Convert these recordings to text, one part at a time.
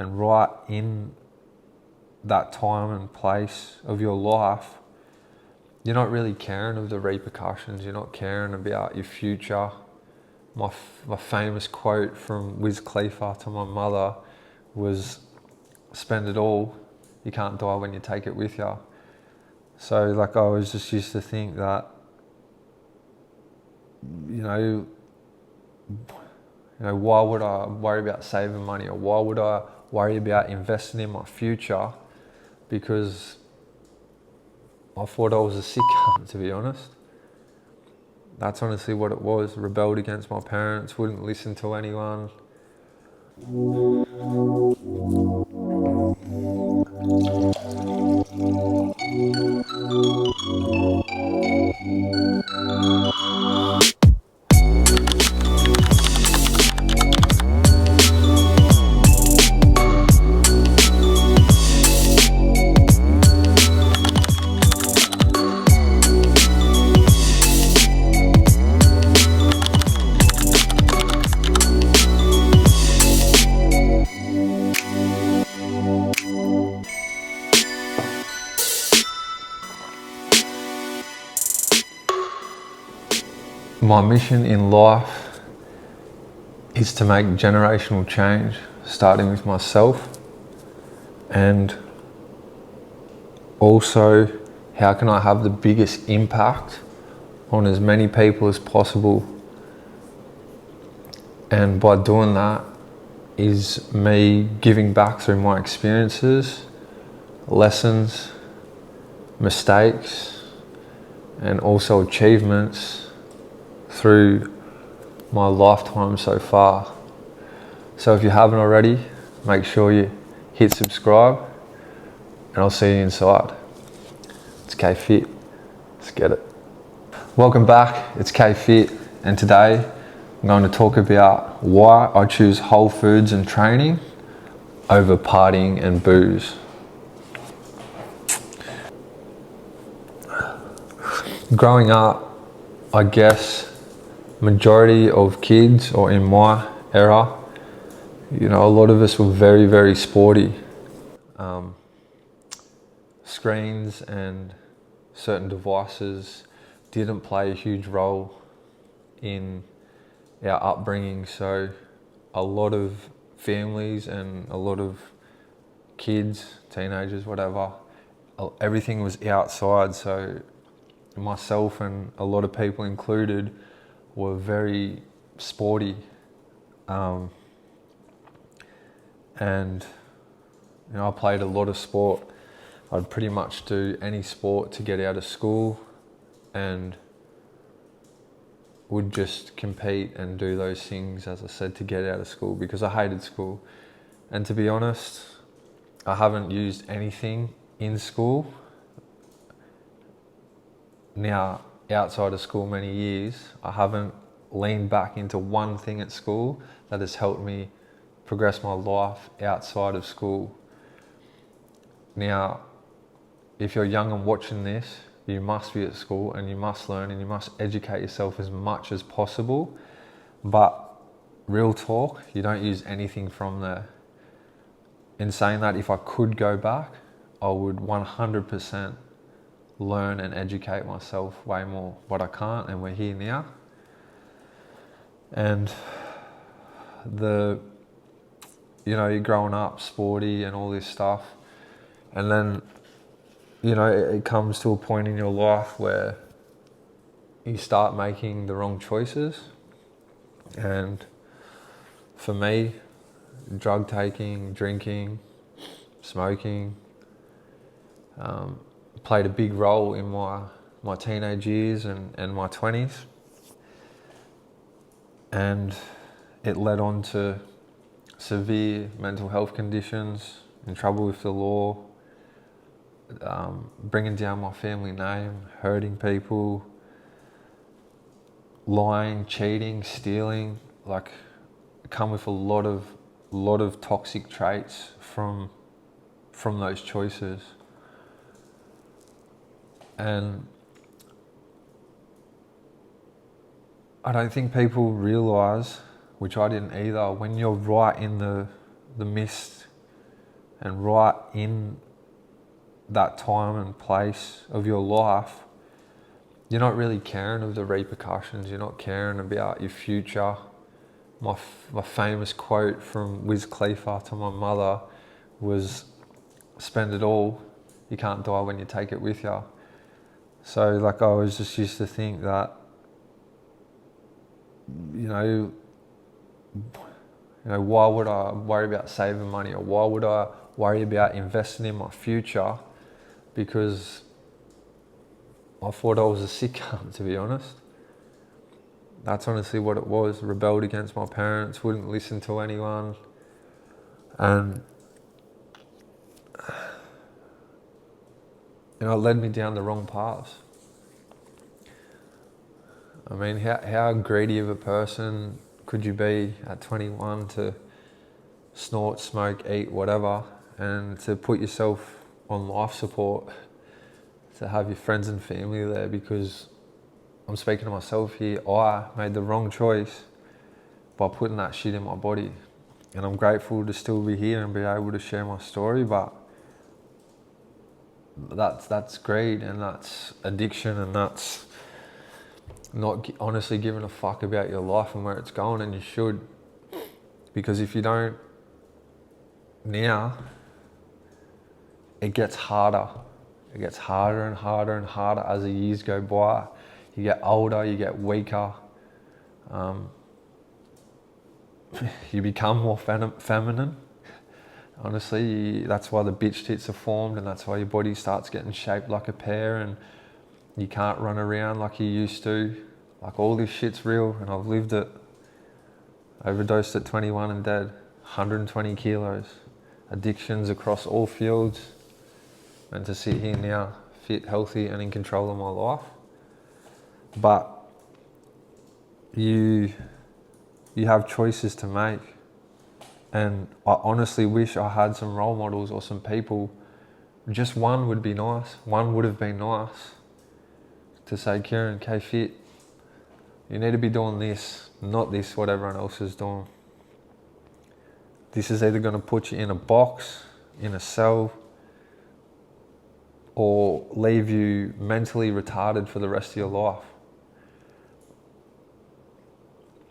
and right in that time and place of your life, you're not really caring of the repercussions. You're not caring about your future. My famous quote from Wiz Khalifa to my mother was, "Spend it all. You can't die when you take it with you." So like I was just used to think that, why would I worry about saving money, or why would I worry about investing in my future? Because I thought I was a sick cunt, to be honest. That's honestly what it was. Rebelled against my parents, wouldn't listen to anyone. My mission in life is to make generational change, starting with myself, and also how can I have the biggest impact on as many people as possible. And by doing that is me giving back through my experiences, lessons, mistakes, and also achievements through my lifetime so far. So if you haven't already, make sure you hit subscribe, and I'll see you inside. It's KPhit. Let's get it. Welcome back. It's KPhit, and today I'm going to talk about why I choose whole foods and training over partying and booze. Growing up, I guess majority of kids, or in my era, a lot of us were very, very sporty. Screens and certain devices didn't play a huge role in our upbringing, so a lot of families and a lot of kids, teenagers, whatever, everything was outside. So myself and a lot of people included were very sporty, and I played a lot of sport. I'd pretty much do any sport to get out of school, and would just compete and do those things, as I said, to get out of school, because I hated school. And to be honest, I haven't used anything in school now outside of school many years. I haven't leaned back into one thing at school that has helped me progress my life outside of school. Now, if you're young and watching this, you must be at school and you must learn and you must educate yourself as much as possible. But real talk, you don't use anything from there. In saying that, if I could go back, I would 100% learn and educate myself way more. But I can't, and we're here now. And you're growing up sporty and all this stuff, and then it comes to a point in your life where you start making the wrong choices. And for me, drug taking, drinking, smoking played a big role in my teenage years and my 20s. And it led on to severe mental health conditions, in trouble with the law, bringing down my family name, hurting people, lying, cheating, stealing, come with a lot of toxic traits from those choices. And I don't think people realise, which I didn't either, when you're right in the midst And right in that time and place of your life, you're not really caring of the repercussions. You're not caring about your future. My famous quote from Wiz Khalifa to my mother was, spend it all, you can't die when you take it with you. So like, I was just used to think that, you know, why would I worry about saving money, or why would I worry about investing in my future? Because I thought I was a sick cunt, to be honest. That's honestly what it was. Rebelled against my parents, wouldn't listen to anyone. And, it led me down the wrong paths. I mean, how greedy of a person could you be at 21 to snort, smoke, eat, whatever, and to put yourself on life support, to have your friends and family there? Because I'm speaking to myself here, I made the wrong choice by putting that shit in my body. And I'm grateful to still be here and be able to share my story, but that's greed, and that's addiction, and that's not honestly giving a fuck about your life and where it's going. And you should, because if you don't now, it gets harder. It gets harder and harder and harder as the years go by. You get older, you get weaker. You become more feminine. Honestly, that's why the bitch tits are formed, and that's why your body starts getting shaped like a pear, and you can't run around like you used to. Like, all this shit's real, and I've lived it. Overdosed at 21 and dead. 120 kilos. Addictions across all fields. And to sit here now, fit, healthy, and in control of my life. But you have choices to make. And I honestly wish I had some role models or some people. Just one would be nice. One would have been nice to say, Kieran, KPhit, you need to be doing this, not this, what everyone else is doing. This is either going to put you in a box, in a cell, or leave you mentally retarded for the rest of your life.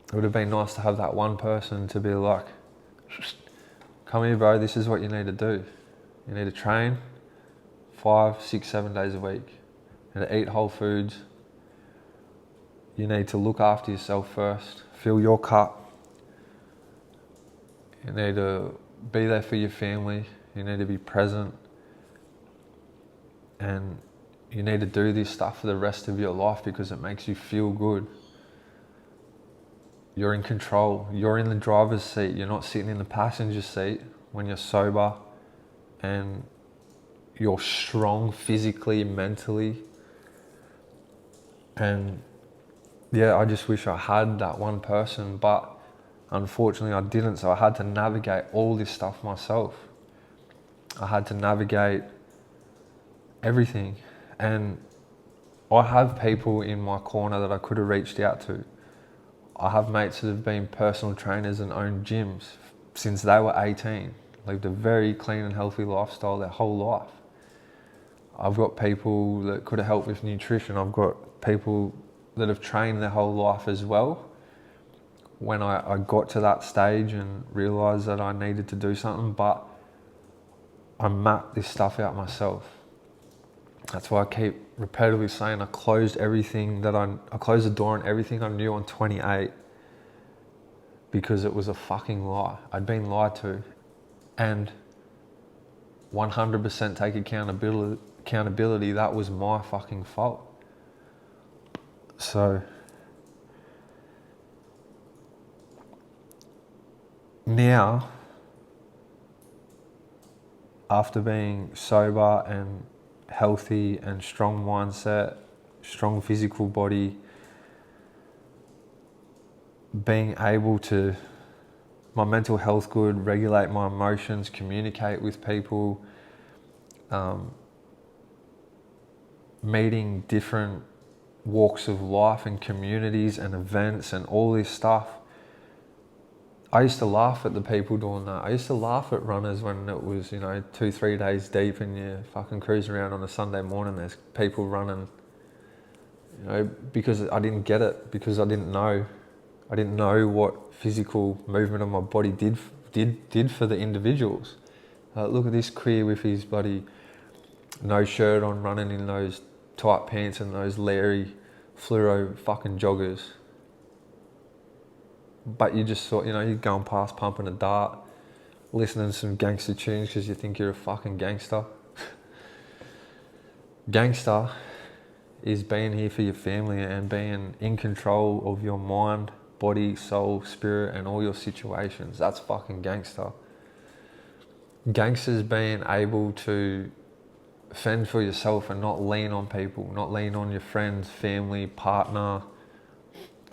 It would have been nice to have that one person to be like, come here, bro, this is what you need to do. You need to train 5, 6, 7 days a week. You need to eat whole foods. You need to look after yourself first. Fill your cup. You need to be there for your family. You need to be present. And you need to do this stuff for the rest of your life because it makes you feel good. You're in control. You're in the driver's seat. You're not sitting in the passenger seat when you're sober, and you're strong physically, mentally. And yeah, I just wish I had that one person, but unfortunately I didn't. So I had to navigate all this stuff myself. I had to navigate everything. And I have people in my corner that I could have reached out to. I have mates that have been personal trainers and owned gyms since they were 18, lived a very clean and healthy lifestyle their whole life. I've got people that could have helped with nutrition. I've got people that have trained their whole life as well. When I got to that stage and realised that I needed to do something, but I mapped this stuff out myself. That's why I keep repetitively saying I closed the door on everything I knew on 28 because it was a fucking lie. I'd been lied to, and 100% take accountability. That was my fucking fault. So now, after being sober and healthy and strong mindset, strong physical body, being able to, my mental health good, regulate my emotions, communicate with people, meeting different walks of life and communities and events and all this stuff, I used to laugh at the people doing that. I used to laugh at runners when it was, 2-3 days deep and you're fucking cruising around on a Sunday morning. There's people running, because I didn't get it, because I didn't know. I didn't know what physical movement of my body did for the individuals. Look at this queer with his bloody no shirt on, running in those tight pants and those Larry fluoro fucking joggers. But you just thought, you're going past pumping a dart, listening to some gangster tunes because you think you're a fucking gangster. Gangster is being here for your family and being in control of your mind, body, soul, spirit, and all your situations. That's fucking gangster. Gangster's being able to fend for yourself and not lean on people, not lean on your friends, family, partner,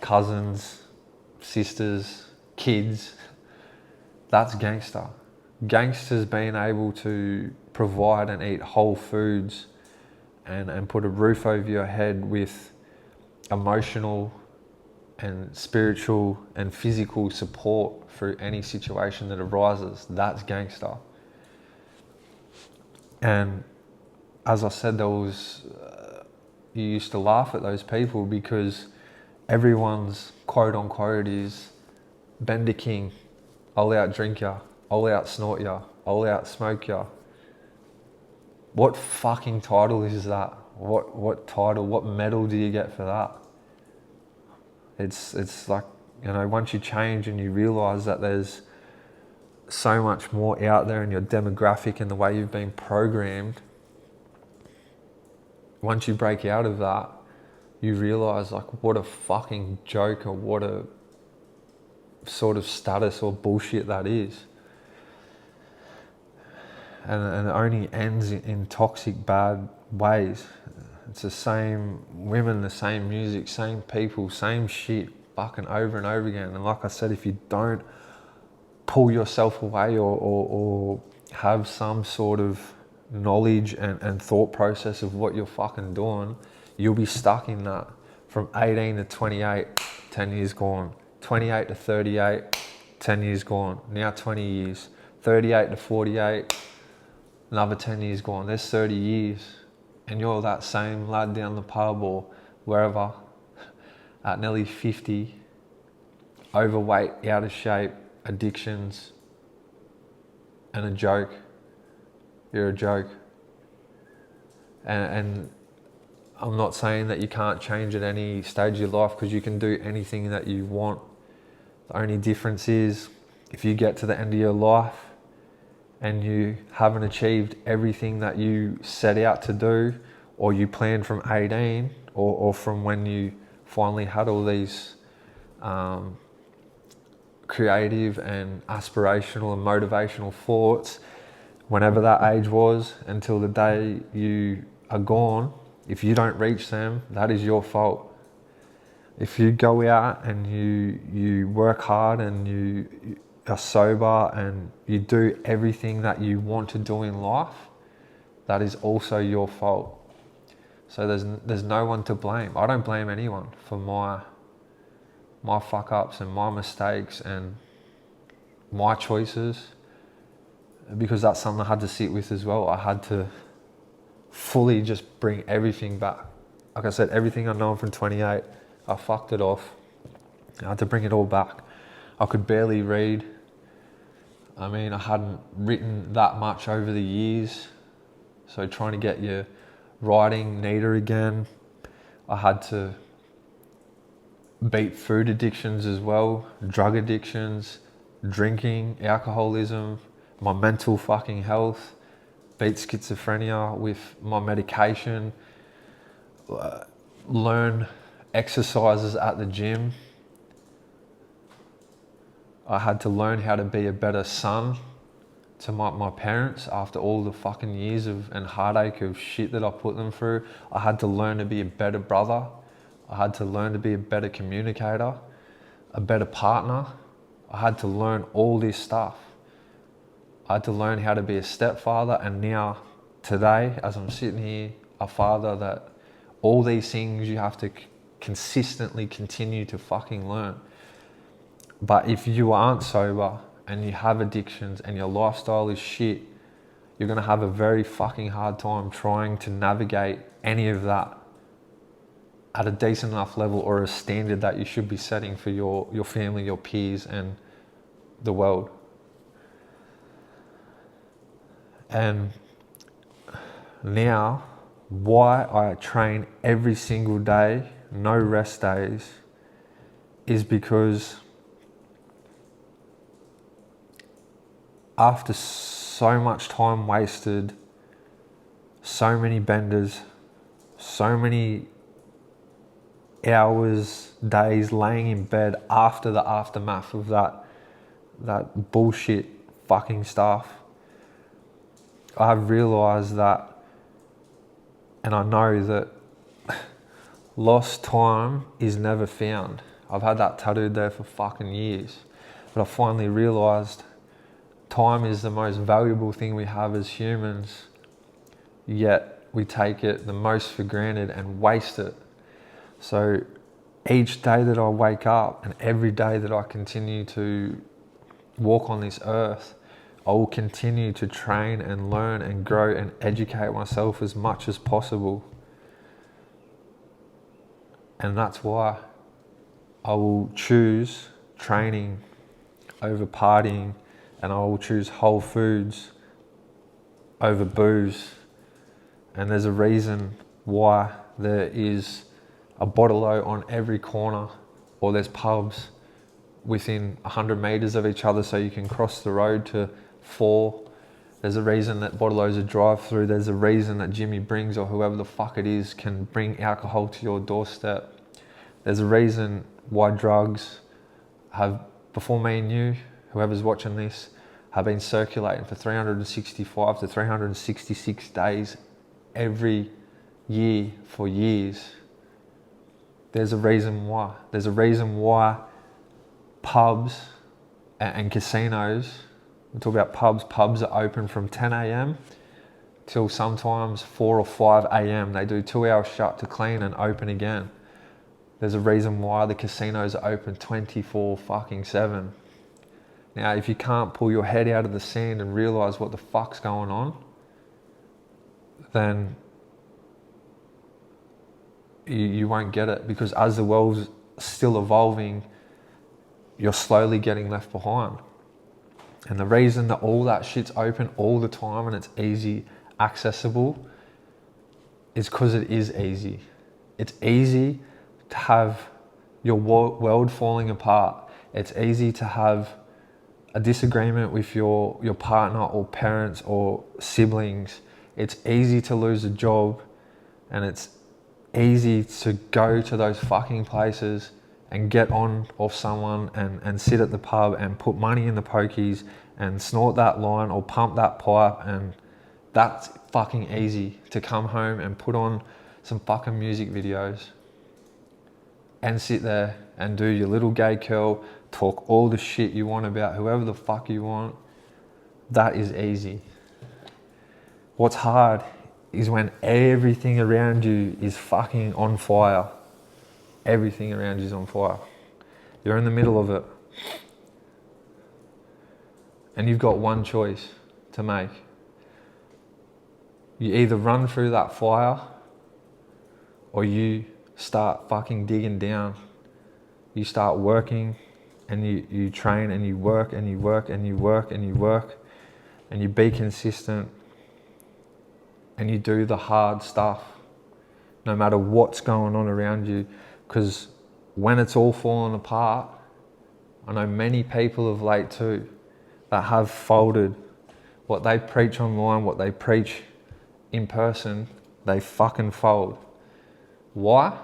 cousins, sisters, kids. That's gangster. Gangsters being able to provide and eat whole foods and put a roof over your head with emotional and spiritual and physical support for any situation that arises. That's gangster. And as I said, you used to laugh at those people because everyone's quote unquote is Bender King, I'll out drink ya, I'll out snort ya, I'll out smoke ya. What fucking title is that? What title, what medal do you get for that? It's like, once you change and you realise that there's so much more out there in your demographic and the way you've been programmed, once you break out of that, you realise what a fucking joke or what a sort of status or bullshit that is. And it only ends in toxic, bad ways. It's the same women, the same music, same people, same shit, fucking over and over again. And like I said, if you don't pull yourself away or have some sort of knowledge and thought process of what you're fucking doing, you'll be stuck in that. From 18 to 28, 10 years gone. 28 to 38, 10 years gone. Now 20 years. 38 to 48, another 10 years gone. There's 30 years. And you're that same lad down the pub or wherever at nearly 50, overweight, out of shape, addictions, and a joke. You're a joke. And I'm not saying that you can't change at any stage of your life, because you can do anything that you want. The only difference is if you get to the end of your life and you haven't achieved everything that you set out to do, or you planned from 18, or from when you finally had all these creative and aspirational and motivational thoughts, whenever that age was, until the day you are gone, if you don't reach them, that is your fault. If you go out and you work hard and you are sober and you do everything that you want to do in life, that is also your fault. So there's no one to blame. I don't blame anyone for my fuck ups and my mistakes and my choices, because that's something I had to sit with as well. I had to fully just bring everything back. Like I said, everything I know from 28, I fucked it off. I had to bring it all back. I could barely read. I mean, I hadn't written that much over the years. So trying to get your writing neater again. I had to beat food addictions as well, drug addictions, drinking, alcoholism, my mental fucking health, beat schizophrenia with my medication, learn exercises at the gym. I had to learn how to be a better son to my parents after all the fucking years and heartache of shit that I put them through. I had to learn to be a better brother. I had to learn to be a better communicator, a better partner. I had to learn all this stuff. I had to learn how to be a stepfather, and now, today, as I'm sitting here, a father, that all these things you have to consistently continue to fucking learn. But if you aren't sober and you have addictions and your lifestyle is shit, you're going to have a very fucking hard time trying to navigate any of that at a decent enough level or a standard that you should be setting for your family, your peers, and the world. And now, why I train every single day, no rest days, is because after so much time wasted, so many benders, so many hours, days laying in bed after the aftermath of that bullshit fucking stuff, I've realised that, and I know that lost time is never found. I've had that tattooed there for fucking years, but I finally realised time is the most valuable thing we have as humans, yet we take it the most for granted and waste it. So each day that I wake up and every day that I continue to walk on this earth, I will continue to train and learn and grow and educate myself as much as possible. And that's why I will choose training over partying, and I will choose whole foods over booze. And there's a reason why there is a bottle-o on every corner, or there's pubs within 100 meters of each other so you can cross the road to 4. There's a reason that bottle-o's a drive-through. There's a reason that Jimmy Brings or whoever the fuck it is can bring alcohol to your doorstep. There's a reason why drugs have, before me and you, whoever's watching this, have been circulating for 365 to 366 days every year for years. There's a reason why. There's a reason why pubs and casinos, we talk about pubs are open from 10 a.m. till sometimes 4 or 5 a.m. They do 2 hours shut to clean and open again. There's a reason why the casinos are open 24/7. Now, if you can't pull your head out of the sand and realise what the fuck's going on, then you won't get it, because as the world's still evolving, you're slowly getting left behind. And the reason that all that shit's open all the time and it's easy, accessible, is because it is easy. It's easy to have your world falling apart. It's easy to have a disagreement with your partner or parents or siblings. It's easy to lose a job, and it's easy to go to those fucking places and get on off someone and sit at the pub and put money in the pokies and snort that line or pump that pipe, and that's fucking easy. To come home and put on some fucking music videos and sit there and do your little gay curl, talk all the shit you want about whoever the fuck you want. That is easy. What's hard is when everything around you is fucking on fire. Everything around you is on fire. You're in the middle of it. And you've got one choice to make. You either run through that fire, or you start fucking digging down. You start working, and you train, and you work, and you work, and you work, and you work, and you be consistent, and you do the hard stuff, no matter what's going on around you. Because when it's all falling apart, I know many people of late too that have folded. What they preach online, what they preach in person, they fucking fold. Why?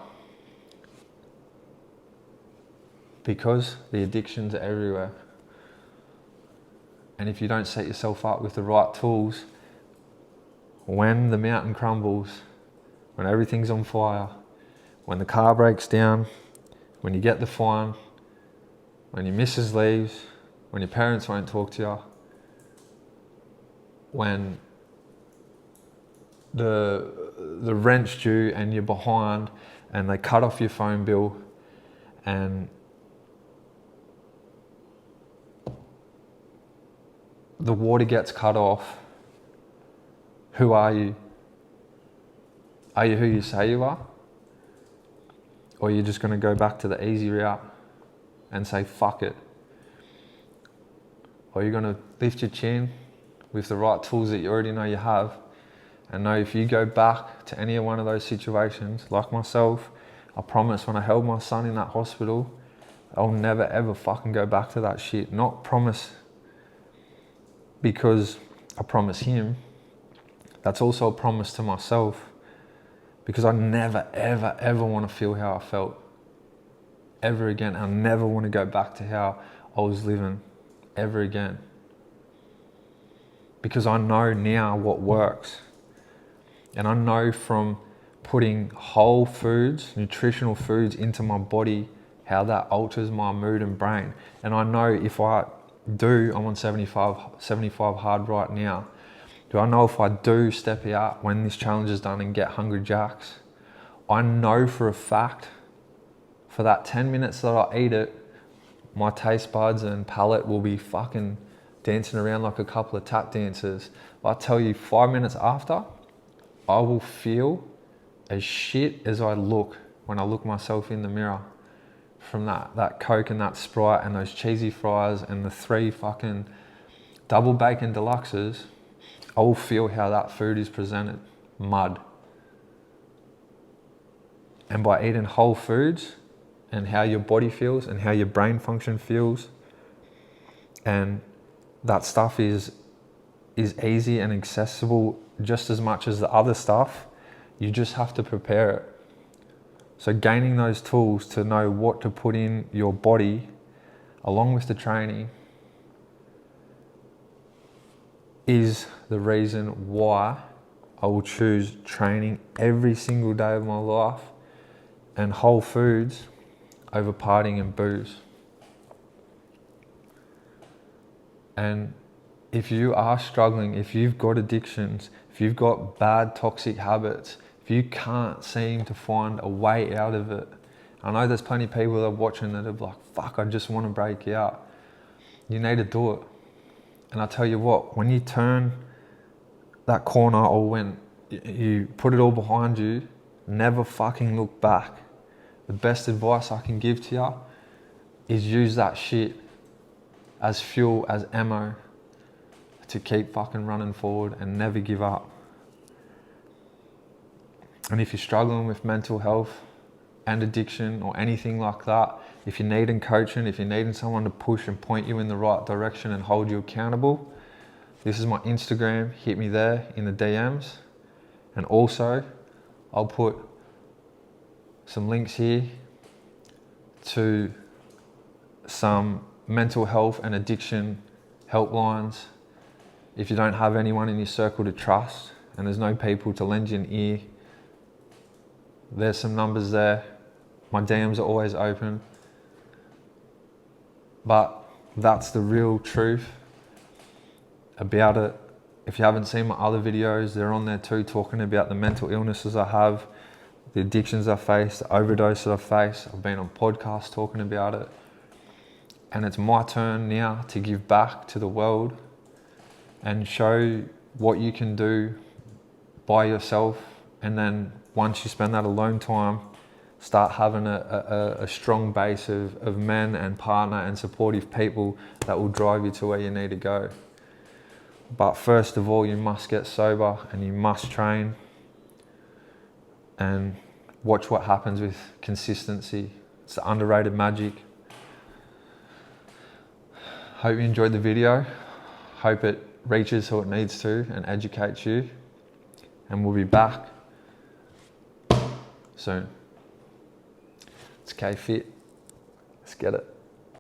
Because the addictions are everywhere. And if you don't set yourself up with the right tools, when the mountain crumbles, when everything's on fire, when the car breaks down, when you get the fine, when your missus leaves, when your parents won't talk to you, when the rent's due and you're behind and they cut off your phone bill and the water gets cut off, who are you? Are you who you say you are? Or are you just going to go back to the easy route and say, fuck it? Or are you going to lift your chin with the right tools that you already know you have, and know if you go back to any one of those situations, like myself, I promise when I held my son in that hospital, I'll never ever fucking go back to that shit. Not promise because I promise him, that's also a promise to myself, because I never ever ever want to feel how I felt ever again. I never want to go back to how I was living ever again, because I know now what works. And I know from putting whole foods, nutritional foods into my body, how that alters my mood and brain. And I know if I'm on 75 hard right now. Do I know if I do step out when this challenge is done and get Hungry Jacks, I know for a fact, for that 10 minutes that I eat it, my taste buds and palate will be fucking dancing around like a couple of tap dancers. I tell you, 5 minutes after, I will feel as shit as I look when I look myself in the mirror from that Coke and that Sprite and those cheesy fries and the 3 fucking double bacon deluxes. I will feel how that food is presented, mud. And by eating whole foods and how your body feels and how your brain function feels, and that stuff is easy and accessible just as much as the other stuff. You just have to prepare it. So gaining those tools to know what to put in your body along with the training is the reason why I will choose training every single day of my life and whole foods over partying and booze. And if you are struggling, if you've got addictions, if you've got bad toxic habits, if you can't seem to find a way out of it, I know there's plenty of people that are watching that are like, fuck, I just want to break out. You need to do it. And I tell you what, when you turn that corner or when you put it all behind you, never fucking look back. The best advice I can give to you is use that shit as fuel, as ammo, to keep fucking running forward and never give up. And if you're struggling with mental health and addiction or anything like that, if you're needing coaching, if you're needing someone to push and point you in the right direction and hold you accountable, this is my Instagram, hit me there in the DMs. And also, I'll put some links here to some mental health and addiction helplines. If you don't have anyone in your circle to trust and there's no people to lend you an ear, there's some numbers there. My DMs are always open. But that's the real truth about it. If you haven't seen my other videos, they're on there too, talking about the mental illnesses I have, the addictions I face, the overdoses I face. I've been on podcasts talking about it. And it's my turn now to give back to the world and show what you can do by yourself. And then once you spend that alone time, start having a strong base of men and partner and supportive people that will drive you to where you need to go. But first of all, you must get sober and you must train and watch what happens with consistency. It's the underrated magic. Hope you enjoyed the video. Hope it reaches who it needs to and educates you. And we'll be back soon. It's KPhit. Let's get it.